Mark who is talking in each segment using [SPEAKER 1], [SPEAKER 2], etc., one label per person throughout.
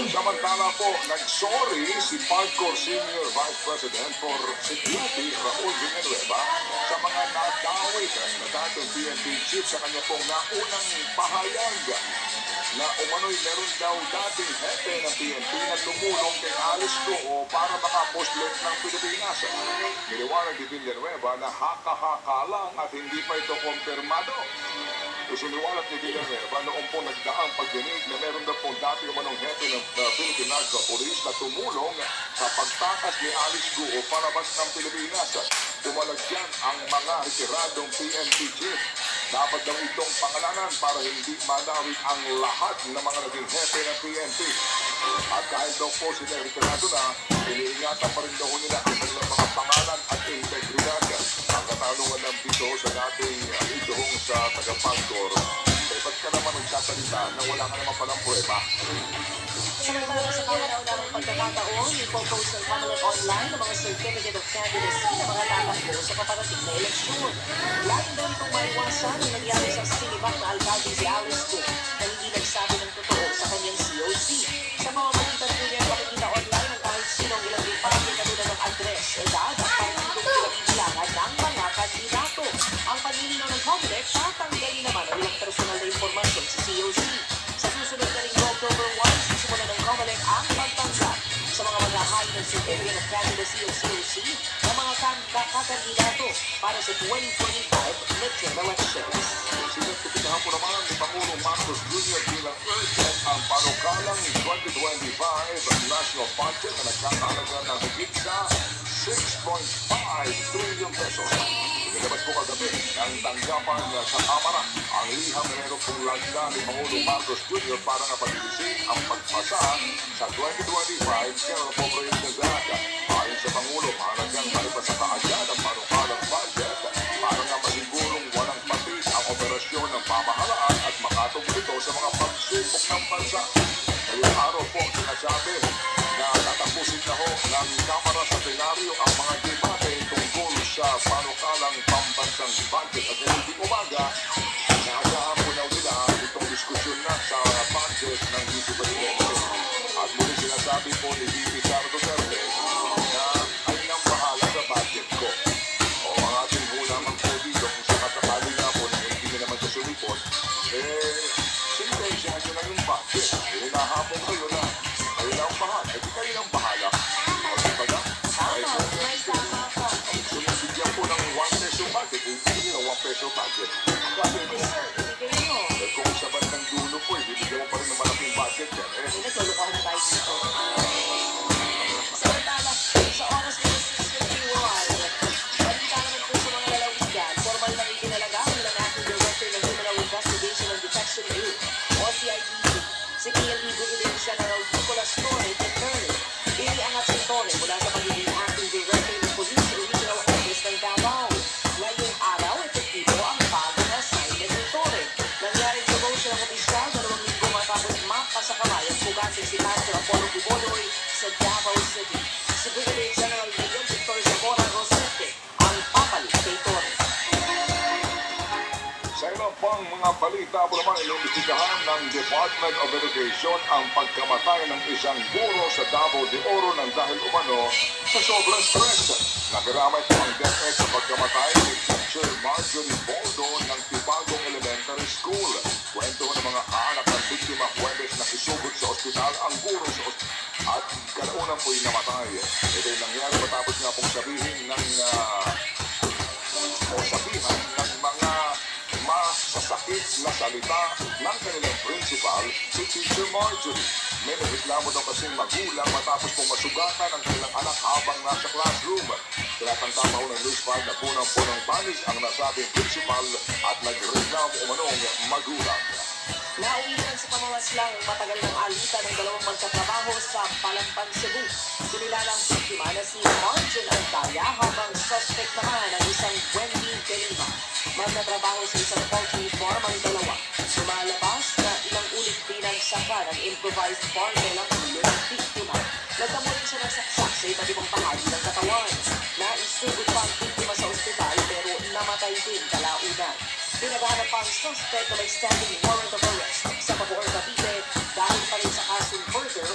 [SPEAKER 1] Samantala po, nag-sorry si Pagcor Senior Vice President for Security Raul Villanueva sa mga nadawit na dating PNP chief sa kanya pong naunang pahayag na umano'y meron daw dating hepe ng PNP na tumulong kay Alice Goo para makapuslit ng Pilipinas. Niliwanag ni Villanueva na haka-haka lang at hindi pa ito kumpirmado. Isiniwalat ni Villanueva noong po nagdaang pagdinig na meron daw po dati umanong hepe ng Philippine National Police na tumulong sa pagtakas ni Alice Goo palabas ng Pilipinas. Pumalagyan ang mga retiradong PNP chief. Dapat daw itong pangalanan para hindi madawit ang lahat ng mga naging hepe ng PNP. At kahit daw po sila retirado na, iniingatan pa rin daw nila ang kanilang mga pangalan at integridad. Ang katanungan ng dito sa dating itong sa taga-Pagcor, ba't ka naman nagsasalita na wala ka naman palang prueba?
[SPEAKER 2] Samantala sa kauna-unahang pagkakataon, i-propose ng Comelec online ng mga certificate of candidacy ng mga tatakbo sa paparating na eleksyon. Lahat daw itong maiwasan ang nangyari sa sinibak na alkalde si Alice Goo na hindi nagsabi ng totoo sa kanyang COC. Sa mga malitan po niya makikita online ang kahit sinong ilang detalye katulad ng address, edad at partidong pinabibilangan ng mga kandidato. Ang panlilinaw ng Comelec, tatanggalin naman ang ilang personal na impormasyon sa COC. Sa susunod na linggo, October 1, sisimulan ng Comelec ang pagtanggap sa mga maghahain ng certificate of candidacy o COC ng mga kakandidato para sa 2025 midterm elections.
[SPEAKER 1] Sinagpipitahan po naman ni Pangulong Marcos Jr. bilang urgent ang panukalang 2025 national budget na nagkakahalaga ng higit sa 6.5 trillion pesos. Pinilabas po kagabi ang tanggapan sa Kamara ang liham na meron pong lagda ni Pangulong Marcos Jr. para napabilisin ang pagpasa sa 2025 General Appropriations Act. Ayon sa Pangulo, mahalagang malipasa kaagad ang panukalang budget para nga masigurong walang patis ang operasyon ng pamahalaan at makatungkol ito sa mga pagsubok ng bansa. Ngayong araw po, sinasabi na tatapusin na ho ng Kamara sa plenaryo ang mga debate tungkol sa panukalang pambansang budget at hindi umaga, naagahan po daw nila itong diskusyon na sa budget ng Vice Presidente. At muli sinasabi po ni VP Sara Duterte na ay nang bahala sa budget ko. O mga ating hulaman po dito kung sakasakali nga po na hindi na naman sa sumipot, sinitensyahan nyo lang yung budget. Hinahapon kayo na kayo lang bahala. Di kayo lang bahala. O di ba na?
[SPEAKER 2] May tama ka.
[SPEAKER 1] Bigyan po ng 1 peso budget. Hindi nyo 1 peso budget. Kasi
[SPEAKER 2] Ibigay nyo.
[SPEAKER 1] kung sa bandang dulo po, bibigyan mo pa rin ng malaking budget yan.
[SPEAKER 2] Nagkulukahan tayo dito. Samantala, sa oras na 6:51, balita naman po sa mga lalawigan, formal na itinalaga bilang acting director ng Criminal Investigation and Detection Unit o CIDC, si PNP Brigadier General Nicolas Torre III. Iniangat si Torre mula sa pagiging acting director ng Police Regional Office ng Davao. Ngayong araw, epektibo ang bagong assignment ni Torre. Nangyari sa motion ng opisyal 2 linggo matapos mapasakabay ang pugasin si Master Apollo Bubonoy sa Davao City. Si Brigadier General Miguel Victor Zamora Rosete ang papalit kay Torre.
[SPEAKER 1] Sa ilang pang mga balita po naman, inimbestigahan ng Department of Education ang pagkamatay ng isang guro sa Davao de Oro ng dahil umano sa sobrang stress. Nakiramay po ang DepEd sa pagkamatay ni Teacher Marjorie Boldo ng Tibagong Elementary School. Kwento ng mga anak ng biktima Huwebes na isugod sa ospital ang guro sa at kalaunan po'y namatay. Ito'y nangyari matapos nga pong sabihin ng sabihan ng mga masasakit na salita ng kanilang principal, si Teacher Marjorie. May nagreklamo daw kasing magulang matapos pong masugatan ang kanilang anak habang nasa classroom. Tinatangtama ho ng News 5 na punang-punang panig ang nasabing principal at nagreklamo umanong magulang.
[SPEAKER 2] Nauwi naman sa pamawaslang matagal ng alitan ng dalawang magkatrabaho sa Palamban, Cebu. Kinilalang biktima na si Marjon Antaya habang suspect naman ang isang Wendy Delima. Magkatrabaho sa isang poultry farm ang dalawa. Sumalabas na ilang ulit din ang saka ng improvised farm ng ulo ng biktima. Nagtamo rin siya ng saksak sa iba't ibang bahagi ng katawan. Naisugod pa ang biktima sa ospital pero namatay din kalaunan. Pinagahanap pa ang suspect na may standing warrant of arrest sa Bacoor, Cavite dahil pa rin sa kasong murder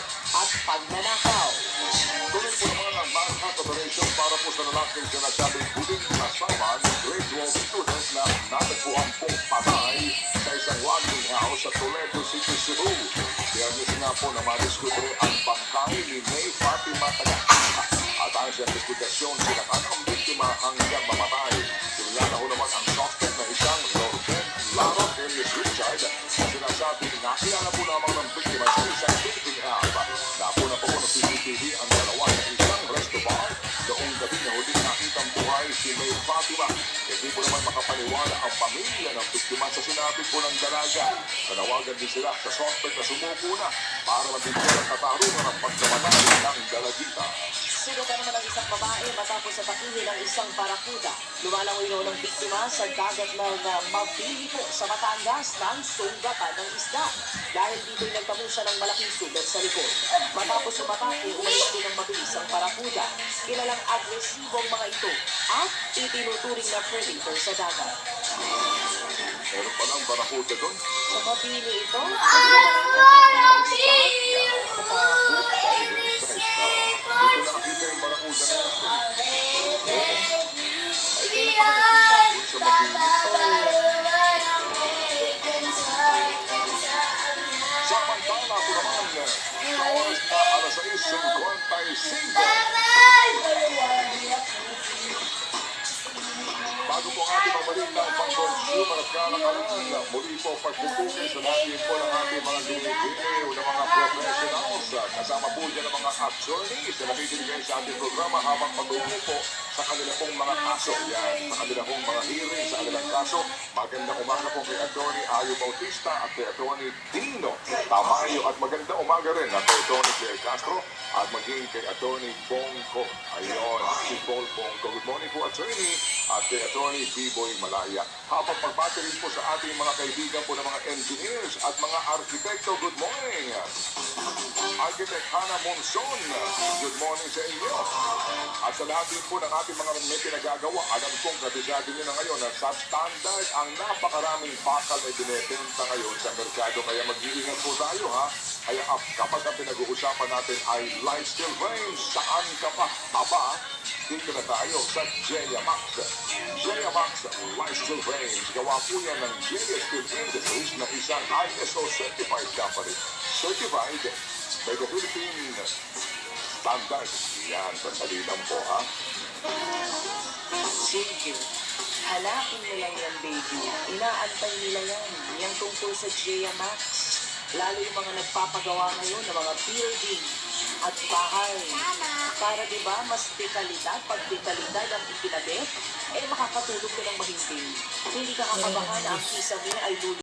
[SPEAKER 1] po na madiskubre ang bangkay ni May Fatima Tagat. At ayon sa investigasyon, sinakan ang biktima hanggang mamatay. Sinilala ko naman ang suspect na isang Lorden Laro Elias Richard na sinasabing nakilala po lamang ng biktima sa isang dating app. Napuna po ng CCTV ang dalawa sa isang resto bar noong gabi na huling nakitang buhay si May Fatima. Hindi po naman makapaniwala ang pamilya ng biktima sa sinabi po ng dalaga. Nanawagan din sila sa suspect na sumuko na para mabigyan ang katarungan ng pagkamatay ng dalagita.
[SPEAKER 2] Sinuka naman ang isang babae matapos sa takihin ng isang barakuda. Lumalangoy raw ng biktima sa dagat ng Mabili sa Batangas ng sugatan ng isda. Dahil dito'y nagtamo siya ng malaking sugat sa likod. Matapos umatake, umalis din ng mabilis ang barakuda. Kilalang agresibo ang mga ito at itinuturing na predator sa dagat.
[SPEAKER 1] Meron pa lang barakuda doon.
[SPEAKER 2] Sa Mabili ito,
[SPEAKER 1] Dito nakakita yung barakuda na yun. Sa Mabini. Samantala po naman, sa oras na alas 6:55. Bago po ang ating mabalita ang pang-consumer at kalakalan, muli po pagpupugin sa natin po ng ating mga ginigiliw ng mga professionals. Kasama po dyan ang mga attorneys na nakikiligay sa ating programa habang patuloy po sa kanila pong mga kaso. Yan, sa kanila pong mga hearing sa kanilang kaso. Magandang umaga po kay Attorney Ayo Bautista at kay Attorney Dino Tamayo. At magandang umaga rin at kay Attorney Pierre Castro at maging kay Attorney Bongko. Ayun, si Paul Bongko. Good morning po, Attorney. At kay Attorney B-Boy Malaya. Habang pagbati rin po sa ating mga kaibigan po ng mga engineers at mga arkitekto, good morning. Architect Hannah Monson, good morning sa inyo. At sa lahat din po ng ating mga may pinagagawa, alam kong kabisado nyo na ngayon na substandard ang napakaraming bakal na binibenta ngayon sa merkado. Kaya mag-iingat po tayo ha. Kaya kapag ang pinag-uusapan natin ay lifestyle frames, saan ka pa? Aba, dito na tayo sa Jaya Max. Jaya Max Lifestyle Frames. Gawa po yan ng Jaya Steel Industries na isang ISO certified company. Certified by the Philippine Standards. Yan, sandali lang po ha.
[SPEAKER 2] Sige. Hanapin nila yan, baby. Inaantay nila yan. Yan tungkol sa Jaya Max. Lalo yung mga nagpapagawa ngayon ng mga building at bahay. Para diba, mas dekalidad, pag dekalidad ang ikinabit, makakatulog ka ng mahimbing. Hindi ka kakabahan na ang kisame ay lulu.